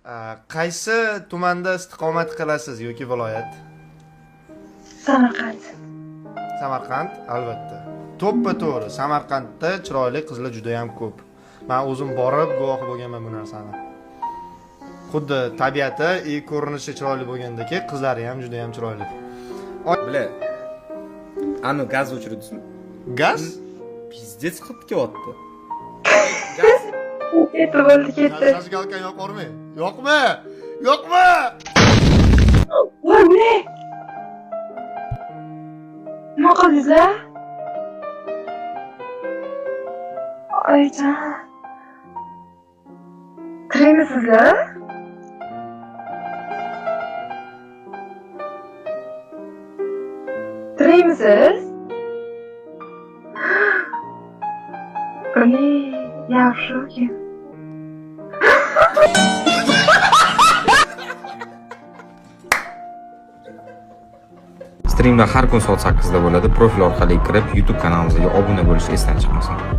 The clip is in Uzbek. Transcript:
Qaysi tumanda istiqomat qilasiz yoki viloyat? Samarqand. Samarqand, albatta. To'ppa-to'g'ri. Samarqandda chiroyli qizlar juda ham ko'p. Men o'zim borib guvohi bo'lganman bu narsani. Xuddi tabiati, ko'rinishi chiroyli bo'lgandek, qizlari ham juda ham chiroyli. Bile. Anu gaz o'chirdingizmi? Gaz? Pizdец qilib kelyapti. Gaz. Ketdi, bo'ldi, ketdi. Zajgalkan yoqormi? Yo'qmi? Yo'qmi? Voy, ne? Nima qildingizlar? Oyjon. Tirikmisizlar? Tirikmisiz? Uli, yaxshi ekan. Streamlar har kun soat 8 da bo'ladi. Profil orqali kirib, YouTube kanalimizga obuna bo'lishni esdan chiqmasin.